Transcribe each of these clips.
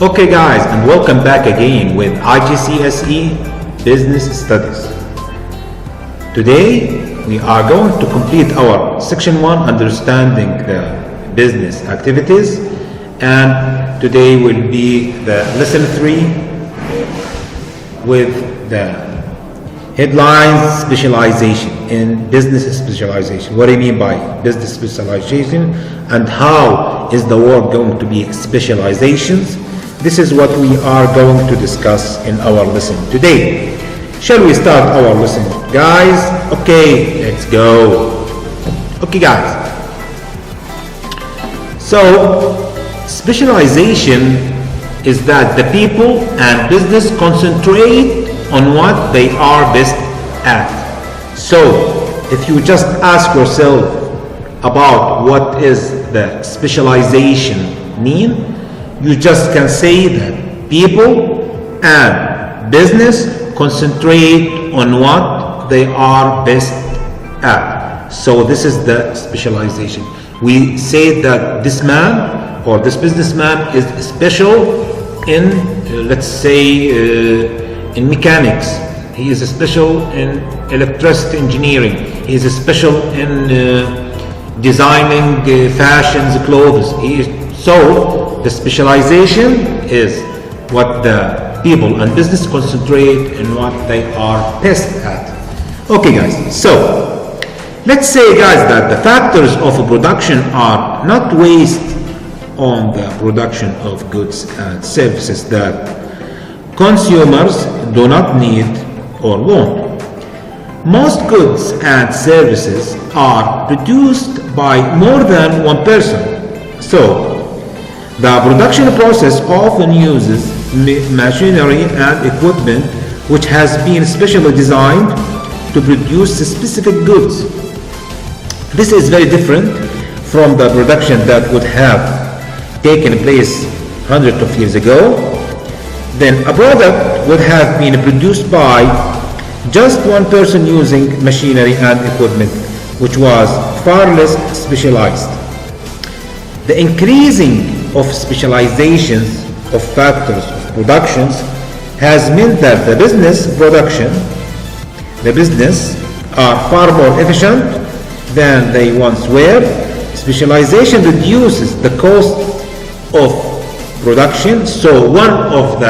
Okay guys, and welcome back again with IGCSE Business Studies. Today we are going to complete our section 1, understanding the business activities, and today will be the lesson 3 with the headlines: specialization in business specialization. What do you mean by business specialization, and how is the word going to be specializations? This is what we are going to discuss in our lesson today. Shall we start our lesson, guys? Okay, let's go. Okay, guys. So, specialization is that the people and business concentrate on what they are best at. So, if you just ask yourself about what is the specialization mean, you just can say that people and business concentrate on what they are best at. So this is the specialization. We say that this man or this businessman is special in, let's say, in mechanics. He is special in electricity engineering. He is special in designing fashions, clothes. So the specialization is what the people and business concentrate in what they are best at. Okay guys, so let's say guys that the factors of production are not waste on the production of goods and services that consumers do not need or want. Most goods and services are produced by more than one person. So the production process often uses machinery and equipment which has been specially designed to produce specific goods. This is very different from the production that would have taken place hundreds of years ago. Then a product would have been produced by just one person using machinery and equipment, which was far less specialized. The increasing of specializations of factors of productions has meant that the business are far more efficient than they once were. Specialization reduces the cost of production. So one of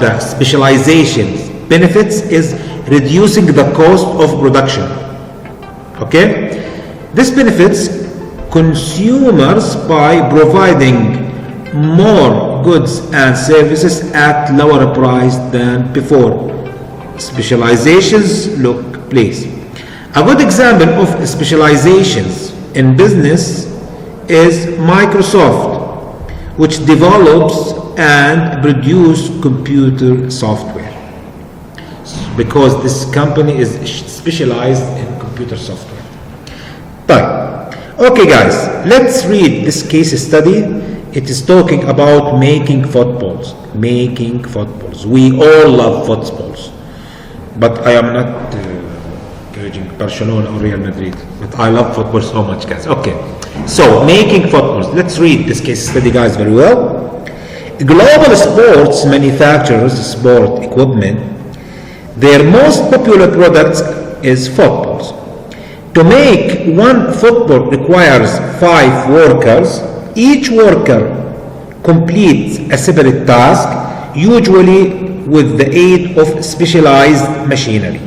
the specialization's benefits is reducing the cost of production. Okay? This benefits consumers by providing more goods and services at lower price than before. Specializations look place. A good example of specializations in business is Microsoft, which develops and produces computer software, because this company is specialized in computer software. Okay guys, let's read this case study. It is talking about making footballs. Making footballs. We all love footballs. But I am not encouraging Barcelona or Real Madrid. But I love football so much, guys. Okay. So, making footballs. Let's read this case study, guys, very well. Global sports manufacturers sport equipment. Their most popular product is footballs. To make one football requires 5 workers. Each worker completes a separate task, usually with the aid of specialized machinery.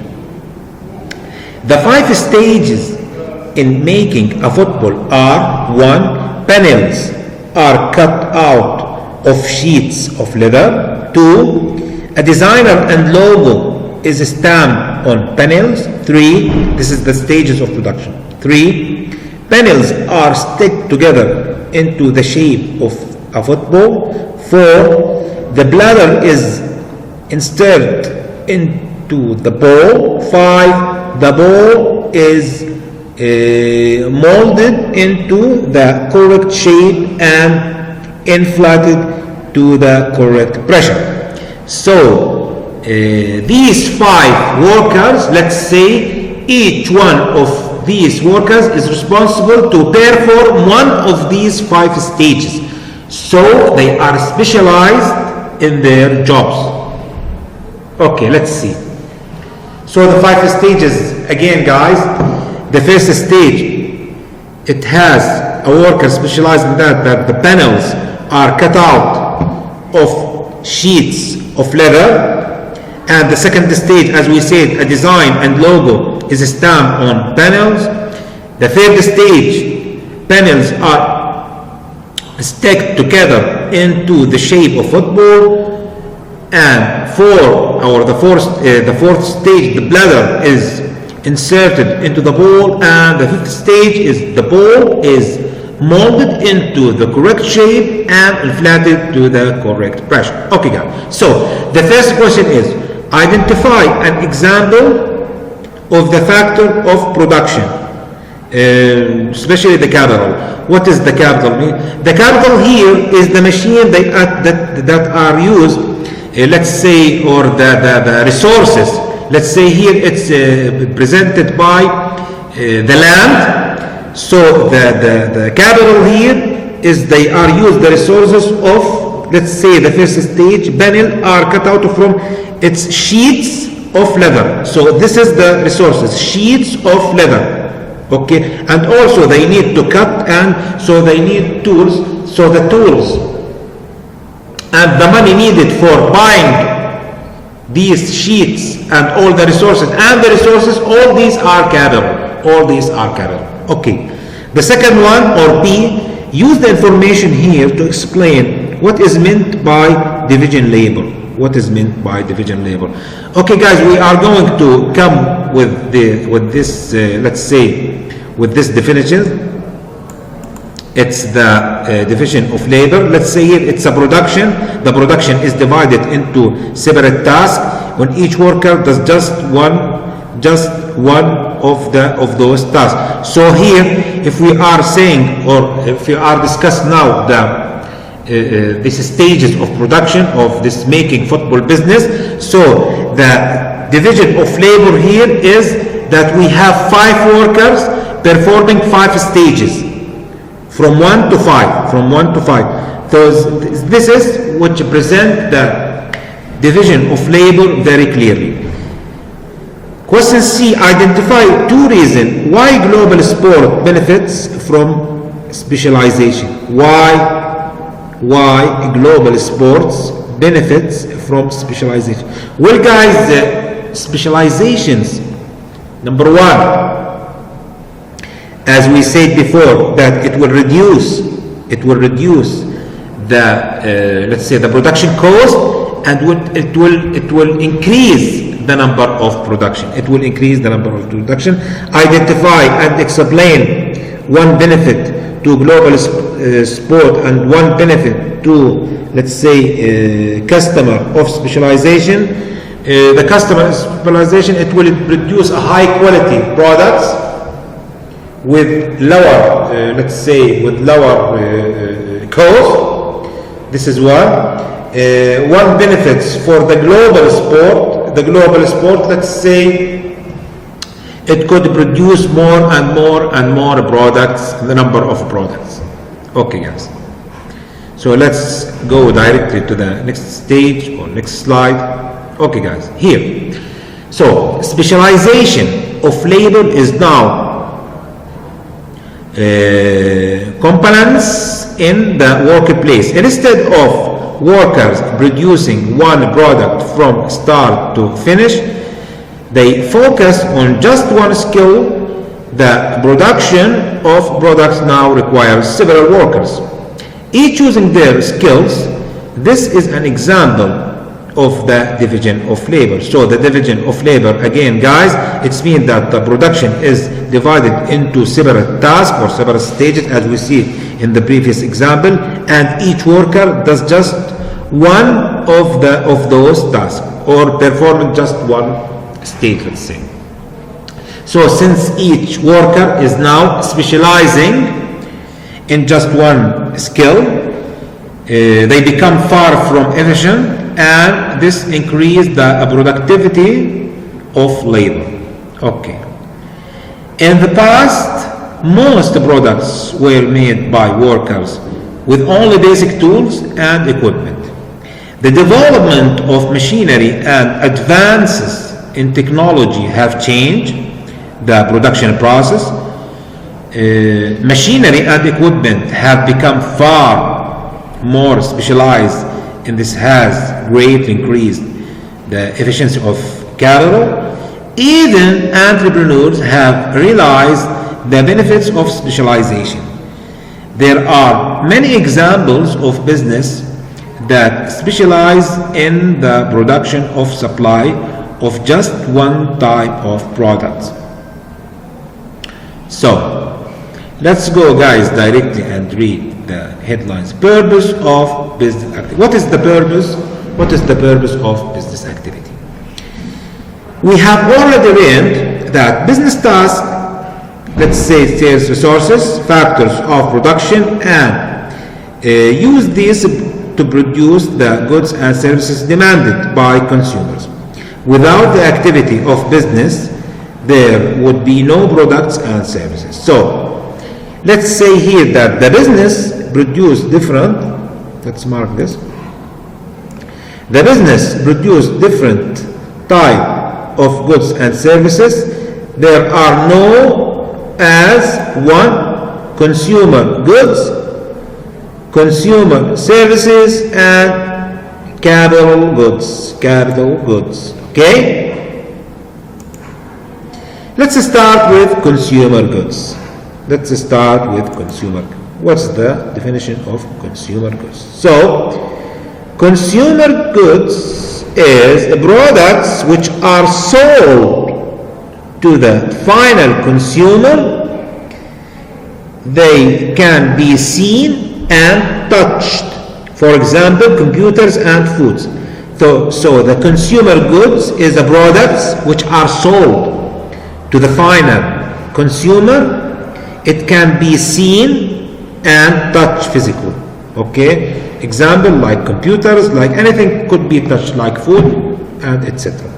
The 5 stages in making a football are: 1. Panels are cut out of sheets of leather. 2. A designer and logo is stamped on panels. 3. This is the stages of production. 3. Panels are stuck together into the shape of a football. 4. The bladder is inserted into the ball. 5. The ball is molded into the correct shape and inflated to the correct pressure. So these 5 workers, let's say each one of these workers is responsible to perform one of these 5 stages. So they are specialized in their jobs. Okay, let's see. So the 5 stages, again guys, the first stage, it has a worker specialized in that the panels are cut out of sheets of leather. And the second stage, as we said, a design and logo is stamped on panels. The third stage, panels are stuck together into the shape of football. And the fourth stage, the bladder is inserted into the ball, and the fifth stage is the ball is molded into the correct shape and inflated to the correct pressure. Okay guys, so the first question is identify an example of the factor of production, especially the capital. What is the capital mean? The capital here is the machine that are used, let's say, or the resources. Let's say here it's presented by the land. So the capital here is they are used the resources of, let's say, the first stage panel are cut out from its sheets of leather. So this is the resources, sheets of leather. Okay, and also they need to cut, and so they need tools. So the tools and the money needed for buying these sheets and all the resources, all these are capital. All these are capital. Okay. The second one, or B, use the information here to explain what is meant by division labor. What is meant by division labor? Okay, guys, we are going to come with this, let's say, with this definition. It's the division of labor. Let's say here it's a production. The production is divided into separate tasks when each worker does just one of those tasks. So here, if we are saying, or if we are discussing now these stages of production of this making football business, so the division of labor here is that we have 5 workers performing 5 stages. From 1 to 5, So this is what present the division of labor very clearly. Question C, identify 2 reasons why global sport benefits from specialization. Why global sports benefits from specialization? Well guys, specializations, number 1, as we said before, that it will reduce the let's say the production cost, and it will increase the number of production. Identify and explain one benefit to global sport and one benefit to, let's say, customer of specialization. The customer specialization, it will produce a high quality products with lower, let's say, with lower cost. This is one. One benefits for the global sport. The global sport, let's say, it could produce more and more products, the number of products. Okay, guys. So let's go directly to the next stage or next slide. Okay, guys. Here. So specialization of labor is now components in the workplace. Instead of workers producing one product from start to finish, they focus on just one skill. The production of products now requires several workers, each using their skills. This is an example of the division of labor. So the division of labor, again guys, it means that the production is divided into separate tasks or separate stages, as we see in the previous example, and each worker does just one of those tasks, or performing just one stage, let's say. So since each worker is now specializing in just one skill, they become far from efficient, and this increases the productivity of labor. Okay. In the past, most products were made by workers with only basic tools and equipment. The development of machinery and advances in technology have changed the production process. Machinery and equipment have become far more specialized, and this has greatly increased the efficiency of capital. Even entrepreneurs have realized the benefits of specialization. There are many examples of business that specialize in the production of supply of just one type of product. So, let's go, guys, directly and read the headlines. Purpose of business activity. What is the purpose? What is the purpose of business activity? We have already learned that business tasks, let's say sales resources, factors of production, and use these to produce the goods and services demanded by consumers. Without the activity of business, there would be no products and services. So, let's say here that the business produce different, let's mark this, the business produce different type of goods and services. There are no as one consumer goods, consumer services, and capital goods. Capital goods. Okay? Let's start with consumer goods. Let's start with consumer goods. What's the definition of consumer goods? So, consumer goods is products which are sold to the final consumer. They can be seen and touched. For example, computers and foods. So the consumer goods is the products which are sold to the final consumer. It can be seen and touched physically. Okay? Example like computers, like anything could be touched, like food and etc.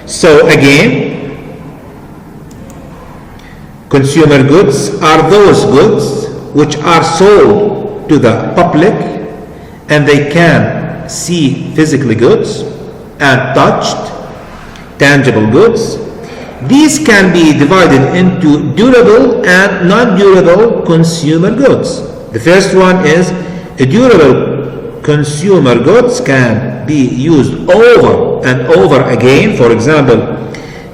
So again, consumer goods are those goods which are sold to the public, and they can see physically goods and touched tangible goods. These can be divided into durable and non-durable consumer goods. The first one is a durable consumer goods can be used over and over again. For example,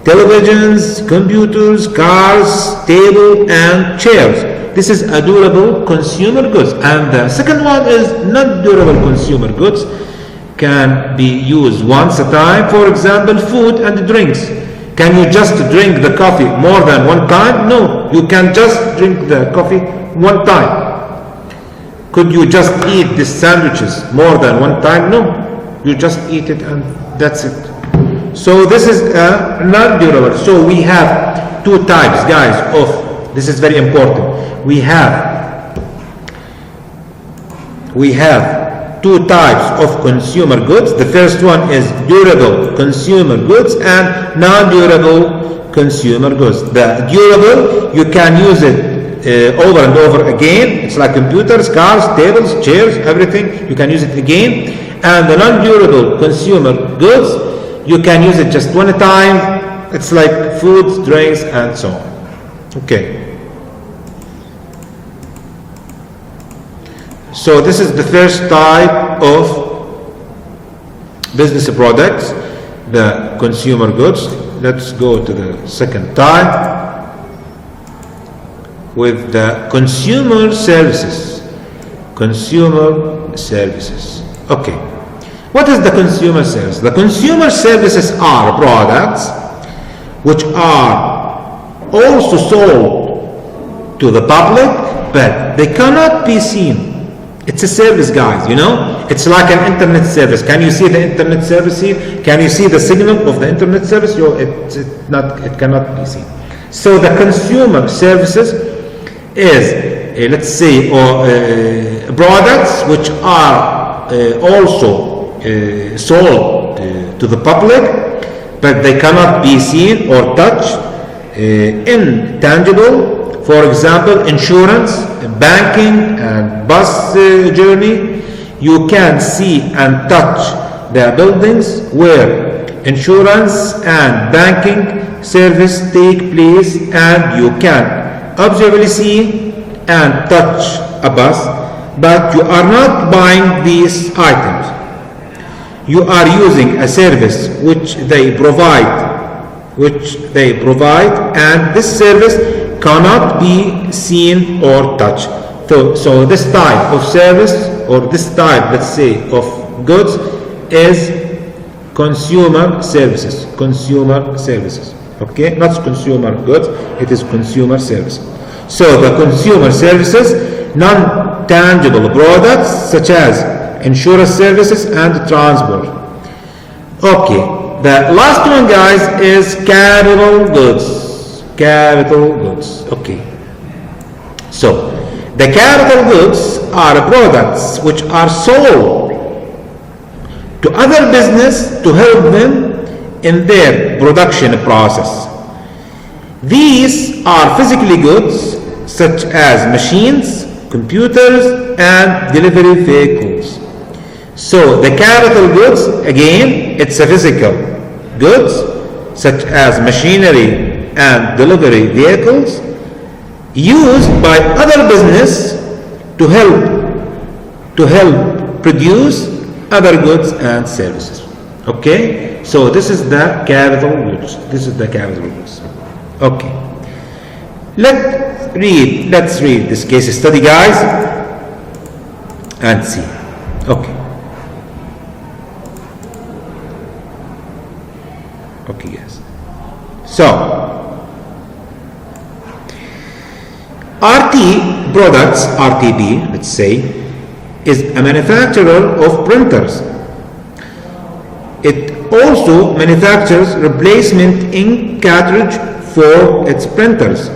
televisions, computers, cars, table, and chairs. This is a durable consumer goods. And the second one is non-durable consumer goods. Can be used once a time. For example, food and drinks. Can you just drink the coffee more than one time? No, you can just drink the coffee one time. Could you just eat these sandwiches more than one time? No, you just eat it and that's it. So this is non-durable. So we have two types, guys, of, this is very important. We have two types of consumer goods. The first one is durable consumer goods and non-durable consumer goods. The durable, you can use it over and over again. It's like computers, cars, tables, chairs, everything. You can use it again. And the non-durable consumer goods, you can use it just one time. It's like foods, drinks, and so on. Okay. So this is the first type of business products, the consumer goods. Let's go to the second type, with the consumer services. Consumer services. Okay. What is the consumer service? The consumer services are products which are also sold to the public, but they cannot be seen. It's a service, guys, you know? It's like an internet service. Can you see the internet service here? Can you see the signal of the internet service? It cannot be seen. So the consumer services is, let's say, products which are also sold to the public, but they cannot be seen or touched, intangible. for example, insurance, banking, and bus journey. You can see and touch the buildings where insurance and banking service take place, and you can obviously see and touch a bus, but you are not buying these items. You are using a service which they provide, and this service cannot be seen or touched. So this type of service, or this type, let's say, of goods is consumer services. Okay, not consumer goods, it is consumer services. So the consumer services, non-tangible products such as insurance services and transport. Okay, the last one, guys, is capital goods. Okay, so the capital goods are products which are sold to other business to help them in their production process. These are physically goods such as machines, computers, and delivery vehicles. So the capital goods, again, it's a physical goods such as machinery and delivery vehicles used by other business to help produce other goods and services. Okay, so this is the capital goods. Okay, let's read this case study, guys, and see. Okay, guys. So RTB, let's say, is a manufacturer of printers. It also manufactures replacement ink cartridge for its printers.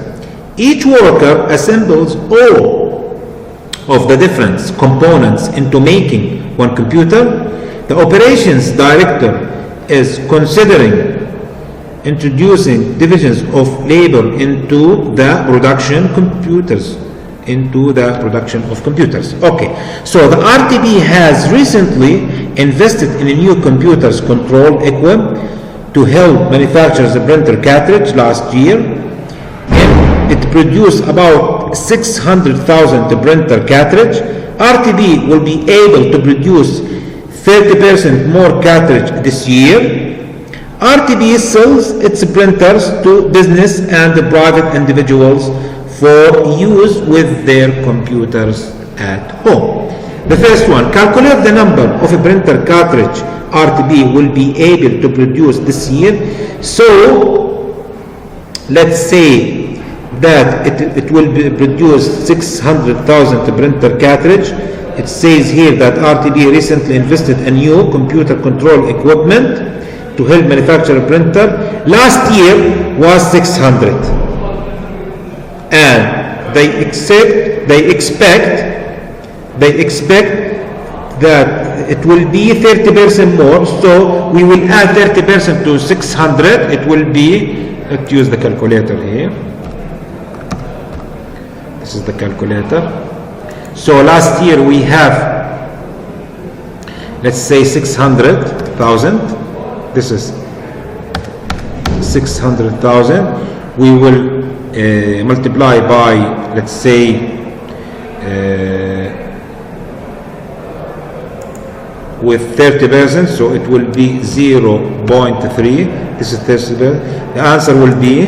Each worker assembles all of the different components into making one computer. The operations director is considering introducing divisions of labor into the production of computers. Okay, so the RTB has recently invested in a new computers control equipment to help manufacture the printer cartridge last year, and it produced about 600,000 printer cartridge. RTB will be able to produce 30% more cartridge this year. RTB sells its printers to business and private individuals for use with their computers at home. The first one, calculate the number of a printer cartridge RTB will be able to produce this year. So let's say that it will produce 600,000 printer cartridge. It says here that RTB recently invested in new computer control equipment to help manufacture a printer. Last year was 600, and they expect that it will be 30% more. So we will add 30% to 600. It will be, let's use the calculator here. This is the calculator. So last year we have, let's say, 600,000. This is 600,000. We will multiply by, let's say, with 30%, so it will be 0.3. This is 30%. The answer will be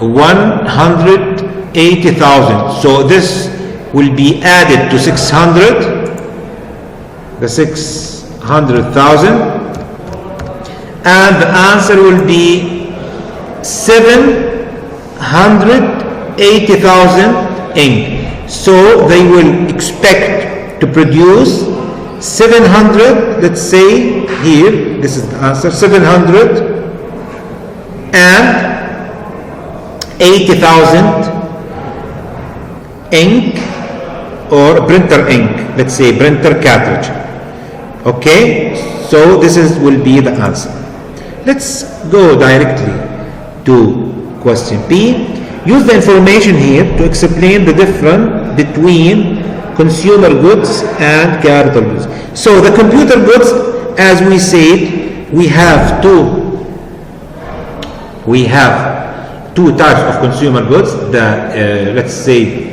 180,000. So this will be added to 600, the 600,000, and the answer will be 780,000 ink. So they will expect to produce 700, let's say here, this is the answer, 780,000 ink, or printer ink, let's say printer cartridge. Okay, so this will be the answer. Let's go directly to question B. use the information here to explain the difference between consumer goods and capital goods. So the computer goods, as we said, we have two types of consumer goods. The let's say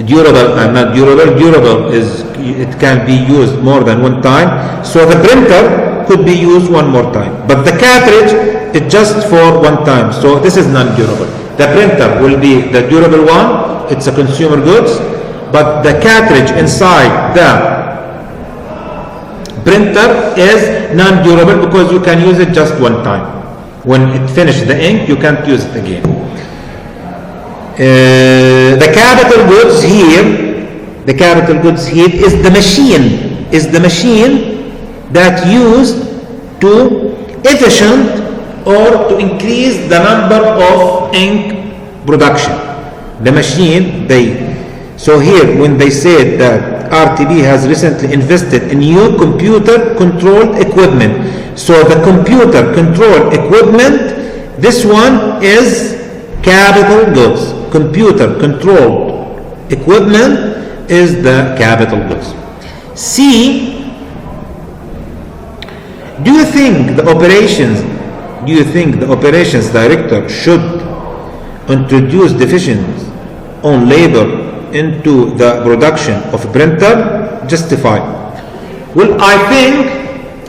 durable and not durable. Durable is it can be used more than one time. So the printer could be used one more time, but the cartridge is just for one time. So this is non-durable. The printer will be the durable one. It's a consumer goods, but the cartridge inside the printer is non-durable because you can use it just one time. When it finishes the ink, you can't use it again. The capital goods here is the machine that used to efficient or to increase the number of ink production. The machine so here when they said that RTP has recently invested in new computer controlled equipment. So the computer controlled equipment, this one is capital goods. Computer controlled equipment is the capital goods. C, do you think the operations director should introduce divisions on labor into the production of a printer? Justified. Well, I think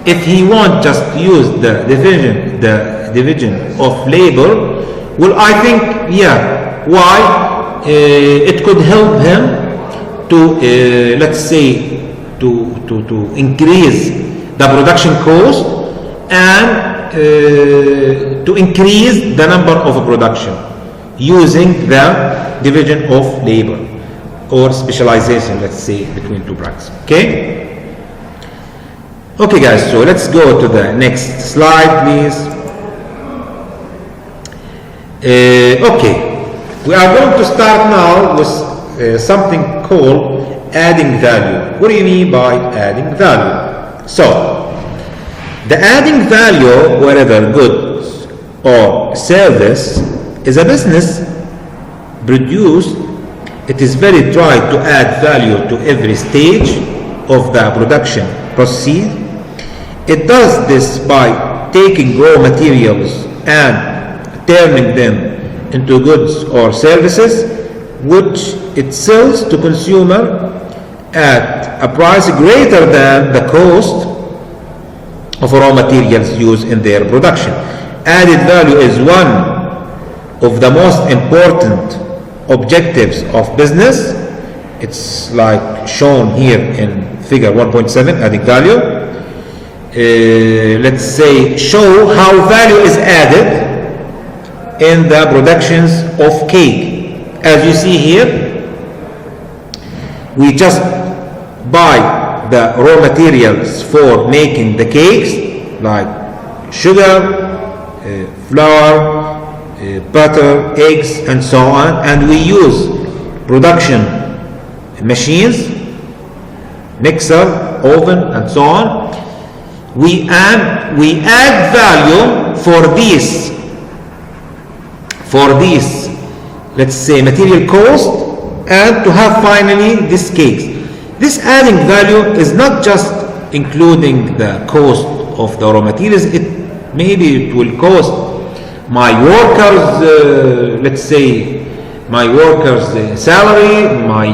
if he wants just to use the division of labor, well, I think, yeah. Why? It could help him to, let's say, to increase the production cost and to increase the number of production using the division of labor or specialization, let's say, between two brackets. Okay? Okay, guys, so let's go to the next slide, please. Okay. We are going to start now with something called adding value. What do you mean by adding value? So, the adding value, whatever goods or service is a business produced, it is very try to add value to every stage of the production process. It does this by taking raw materials and turning them into goods or services which it sells to consumer at a price greater than the cost of raw materials used in their production. Added value is one of the most important objectives of business. It's like shown here in figure 1.7, adding value. Let's say show how value is added in the productions of cake. As you see here, we just buy the raw materials for making the cakes like sugar, flour, butter, eggs, and so on, and we use production machines, mixer, oven, and so on. We add value for these, let's say, material cost, and to have finally these cakes. This adding value is not just including the cost of the raw materials. Maybe it will cost my workers, let's say, my workers' salary, my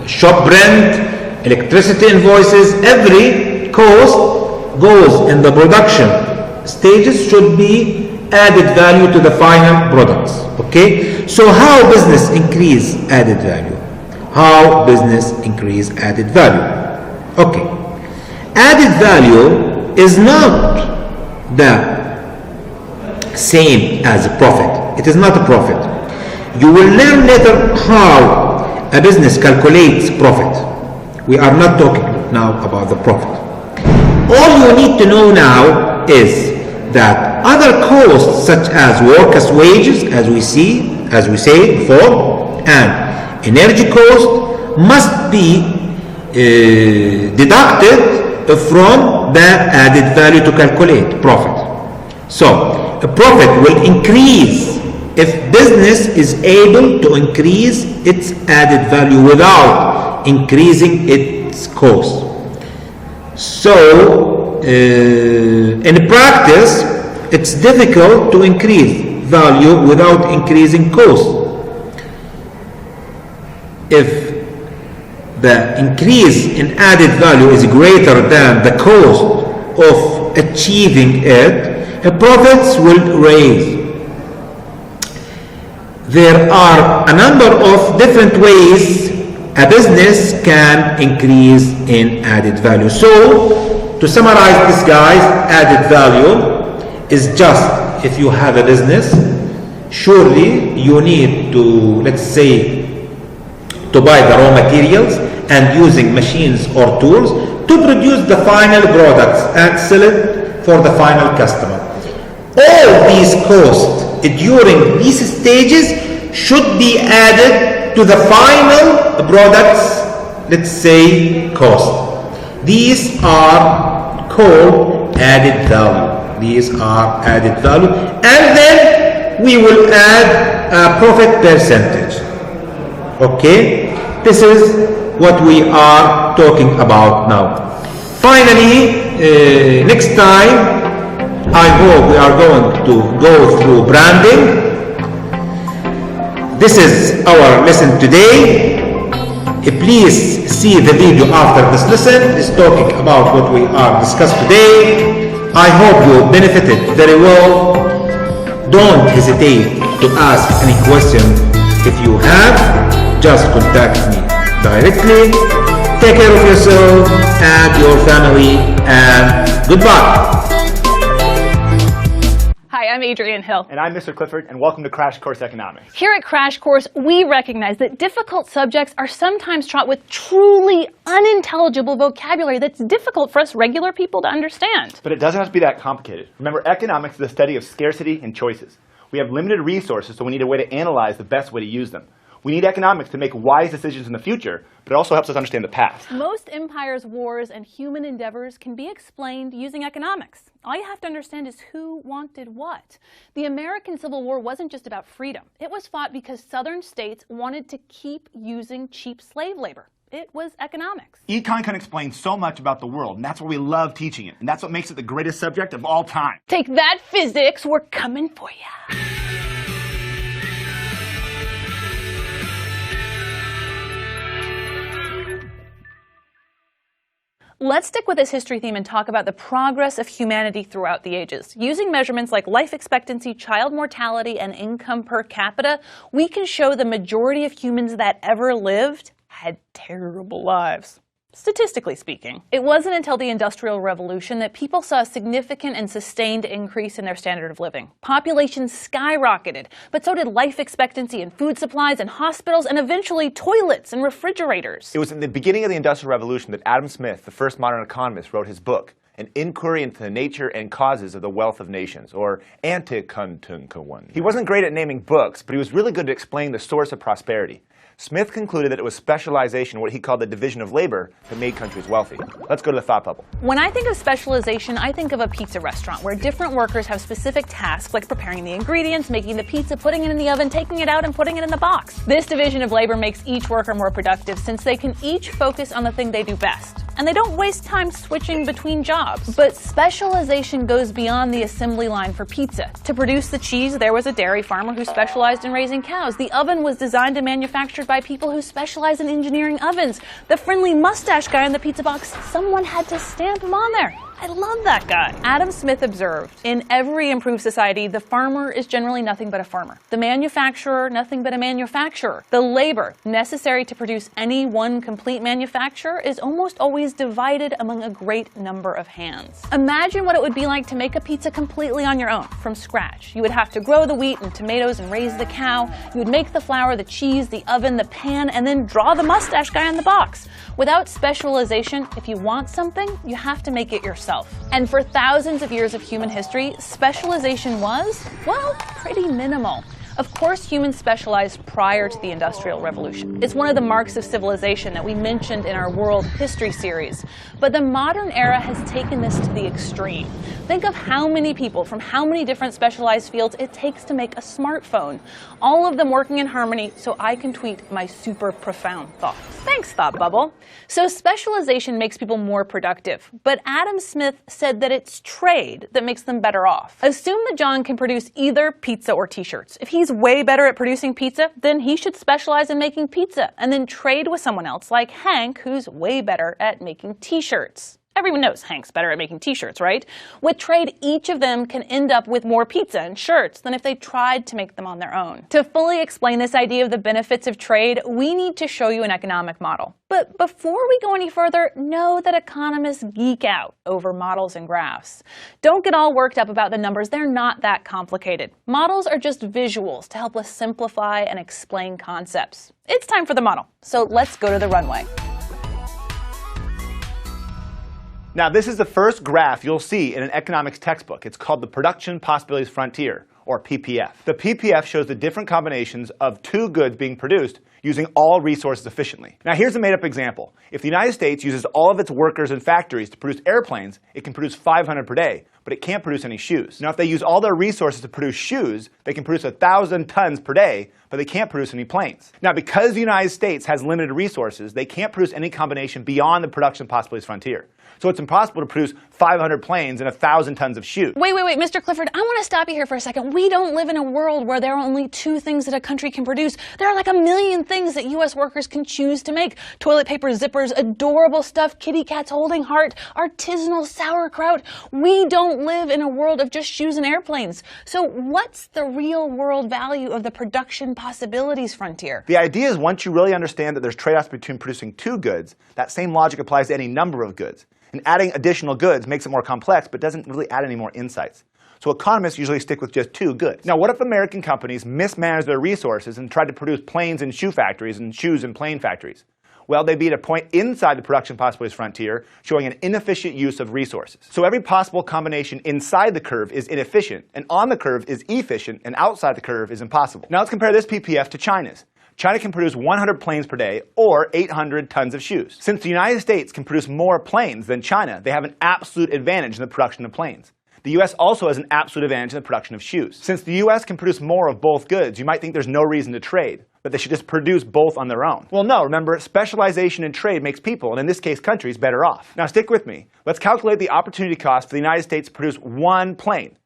shop rent, electricity invoices. Every cost goes in the production stages should be added value to the final products. Okay, so how business increase added value? How business increase added value? Okay, added value is not the same as a profit. It is not a profit. You will learn later how a business calculates profit. We are not talking now about the profit. All you need to know now is that other costs such as workers' wages, as we said before, and energy cost must be deducted from the added value to calculate profit. So a profit will increase if business is able to increase its added value without increasing its cost. So, in practice, it's difficult to increase value without increasing cost. If the increase in added value is greater than the cost of achieving it, profits will rise. There are a number of different ways a business can increase in added value. So, to summarize this, guys, added value is just if you have a business, surely you need to, let's say, to buy the raw materials and using machines or tools to produce the final products and sell it for the final customer. All these costs during these stages should be added to the final products, let's say, cost. These are called added value. These are added value. And then we will add a profit percentage. Okay? This is what we are talking about now. Finally, next time, I hope we are going to go through branding. This is our lesson today. Please see the video after this lesson. It's talking about what we are discussed today. I hope you benefited very well. Don't hesitate to ask any question if you have. Just contact me directly. Take care of yourself and your family, and goodbye. Hi, I'm Adrienne Hill. And I'm Mr. Clifford, and welcome to Crash Course Economics. Here at Crash Course, we recognize that difficult subjects are sometimes taught with truly unintelligible vocabulary that's difficult for us regular people to understand. But it doesn't have to be that complicated. Remember, economics is the study of scarcity and choices. We have limited resources, so we need a way to analyze the best way to use them. We need economics to make wise decisions in the future, but it also helps us understand the past. Most empires, wars, and human endeavors can be explained using economics. All you have to understand is who wanted what. The American Civil War wasn't just about freedom. It was fought because southern states wanted to keep using cheap slave labor. It was economics. Econ can explain so much about the world, and that's why we love teaching it. And that's what makes it the greatest subject of all time. Take that, physics. We're coming for ya. Let's stick with this history theme and talk about the progress of humanity throughout the ages. Using measurements like life expectancy, child mortality, and income per capita, we can show the majority of humans that ever lived had terrible lives. Statistically speaking. It wasn't until the Industrial Revolution that people saw a significant and sustained increase in their standard of living. Population skyrocketed, but so did life expectancy and food supplies and hospitals and eventually toilets and refrigerators. It was in the beginning of the Industrial Revolution that Adam Smith, the first modern economist, wrote his book, An Inquiry into the Nature and Causes of the Wealth of Nations, or Antikuntunkawan. He wasn't great at naming books, but he was really good at explaining the source of prosperity. Smith concluded that it was specialization, what he called the division of labor, that made countries wealthy. Let's go to the thought bubble. When I think of specialization, I think of a pizza restaurant where different workers have specific tasks like preparing the ingredients, making the pizza, putting it in the oven, taking it out, and putting it in the box. This division of labor makes each worker more productive since they can each focus on the thing they do best. And they don't waste time switching between jobs. But specialization goes beyond the assembly line for pizza. To produce the cheese, there was a dairy farmer who specialized in raising cows. The oven was designed and manufactured by people who specialize in engineering ovens. The friendly mustache guy in the pizza box, someone had to stamp him on there. I love that guy. Adam Smith observed, in every improved society, the farmer is generally nothing but a farmer. The manufacturer, nothing but a manufacturer. The labor necessary to produce any one complete manufacture is almost always divided among a great number of hands. Imagine what it would be like to make a pizza completely on your own, from scratch. You would have to grow the wheat and tomatoes and raise the cow. You would make the flour, the cheese, the oven, the pan, and then draw the mustache guy in the box. Without specialization, if you want something, you have to make it yourself. And for thousands of years of human history, specialization was, well, pretty minimal. Of course, humans specialized prior to the Industrial Revolution. It's one of the marks of civilization that we mentioned in our World History series. But the modern era has taken this to the extreme. Think of how many people from how many different specialized fields it takes to make a smartphone. All of them working in harmony so I can tweet my super profound thoughts. Thanks, Thought Bubble. So specialization makes people more productive. But Adam Smith said that it's trade that makes them better off. Assume that John can produce either pizza or t-shirts. If he's way better at producing pizza, then he should specialize in making pizza and then trade with someone else like Hank, who's way better at making t-shirts. Everyone knows Hank's better at making t-shirts, right? With trade, each of them can end up with more pizza and shirts than if they tried to make them on their own. To fully explain this idea of the benefits of trade, we need to show you an economic model. But before we go any further, know that economists geek out over models and graphs. Don't get all worked up about the numbers. They're not that complicated. Models are just visuals to help us simplify and explain concepts. It's time for the model, so let's go to the runway. Now, this is the first graph you'll see in an economics textbook. It's called the Production Possibilities Frontier, or PPF. The PPF shows the different combinations of two goods being produced using all resources efficiently. Now, here's a made-up example. If the United States uses all of its workers and factories to produce airplanes, it can produce 500 per day, but it can't produce any shoes. Now, if they use all their resources to produce shoes, they can produce 1,000 tons per day, but they can't produce any planes. Now, because the United States has limited resources, they can't produce any combination beyond the Production Possibilities Frontier. So it's impossible to produce 500 planes and 1,000 tons of shoes. Wait, Mr. Clifford, I want to stop you here for a second. We don't live in a world where there are only two things that a country can produce. There are like a million things that U.S. workers can choose to make. Toilet paper, zippers, adorable stuffed kitty cats holding heart, artisanal sauerkraut. We don't live in a world of just shoes and airplanes. So what's the real world value of the Production Possibilities Frontier? The idea is once you really understand that there's trade-offs between producing two goods, that same logic applies to any number of goods. And adding additional goods makes it more complex, but doesn't really add any more insights. So economists usually stick with just two goods. Now, what if American companies mismanage their resources and tried to produce planes in shoe factories and shoes in plane factories? Well, they'd be at a point inside the Production Possibilities Frontier showing an inefficient use of resources. So every possible combination inside the curve is inefficient, and on the curve is efficient, and outside the curve is impossible. Now let's compare this PPF to China's. China can produce 100 planes per day or 800 tons of shoes. Since the United States can produce more planes than China, they have an absolute advantage in the production of planes. The U.S. also has an absolute advantage in the production of shoes. Since the U.S. can produce more of both goods, you might think there's no reason to trade, that they should just produce both on their own. Well, no, remember, specialization in trade makes people, and in this case countries, better off. Now stick with me. Let's calculate the opportunity cost for the United States to produce one plane.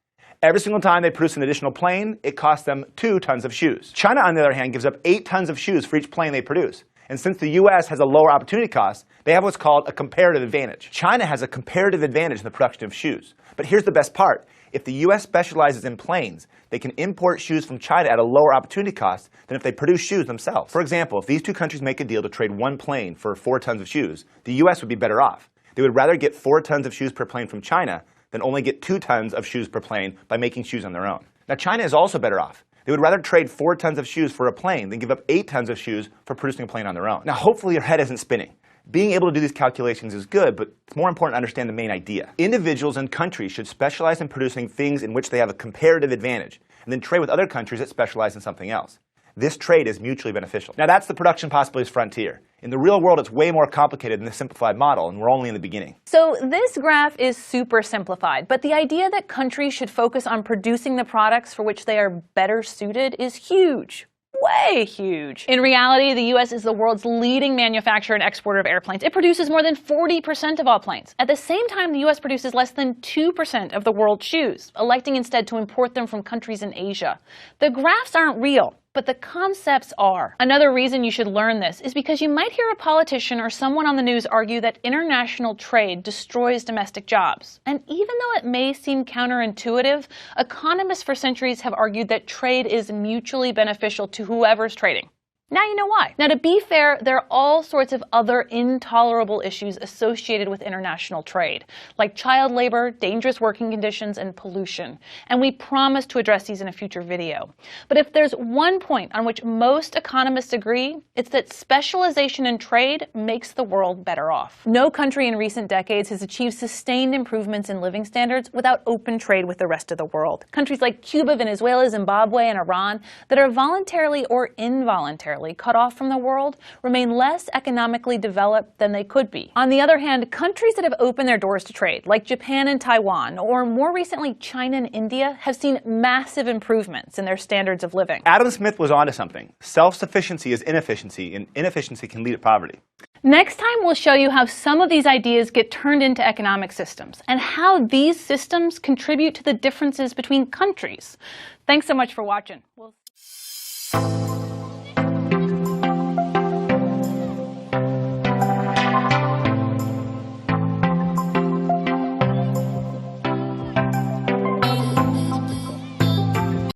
Every single time they produce an additional plane, it costs them 2 tons of shoes. China, on the other hand, gives up 8 tons of shoes for each plane they produce. And since the U.S. has a lower opportunity cost, they have what's called a comparative advantage. China has a comparative advantage in the production of shoes. But here's the best part. If the U.S. specializes in planes, they can import shoes from China at a lower opportunity cost than if they produce shoes themselves. For example, if these two countries make a deal to trade one plane for 4 tons of shoes, the U.S. would be better off. They would rather get 4 tons of shoes per plane from China than only get 2 tons of shoes per plane by making shoes on their own. Now, China is also better off. They would rather trade 4 tons of shoes for a plane than give up 8 tons of shoes for producing a plane on their own. Now, hopefully your head isn't spinning. Being able to do these calculations is good, but it's more important to understand the main idea. Individuals and countries should specialize in producing things in which they have a comparative advantage, and then trade with other countries that specialize in something else. This trade is mutually beneficial. Now, that's the Production Possibilities Frontier. In the real world, it's way more complicated than the simplified model, and we're only in the beginning. So this graph is super simplified, but the idea that countries should focus on producing the products for which they are better suited is huge. Way huge. In reality, the U.S. is the world's leading manufacturer and exporter of airplanes. It produces more than 40% of all planes. At the same time, the U.S. produces less than 2% of the world's shoes, electing instead to import them from countries in Asia. The graphs aren't real, but the concepts are. Another reason you should learn this is because you might hear a politician or someone on the news argue that international trade destroys domestic jobs. And even though it may seem counterintuitive, economists for centuries have argued that trade is mutually beneficial to whoever's trading. Now you know why. Now, to be fair, there are all sorts of other intolerable issues associated with international trade, like child labor, dangerous working conditions, and pollution. And we promise to address these in a future video. But if there's one point on which most economists agree, it's that specialization in trade makes the world better off. No country in recent decades has achieved sustained improvements in living standards without open trade with the rest of the world. Countries like Cuba, Venezuela, Zimbabwe, and Iran that are voluntarily or involuntarily cut off from the world remain less economically developed than they could be. On the other hand, countries that have opened their doors to trade, like Japan and Taiwan, or more recently China and India, have seen massive improvements in their standards of living. Adam Smith was onto something. Self-sufficiency is inefficiency, and inefficiency can lead to poverty. Next time, we'll show you how some of these ideas get turned into economic systems and how these systems contribute to the differences between countries. Thanks so much for watching.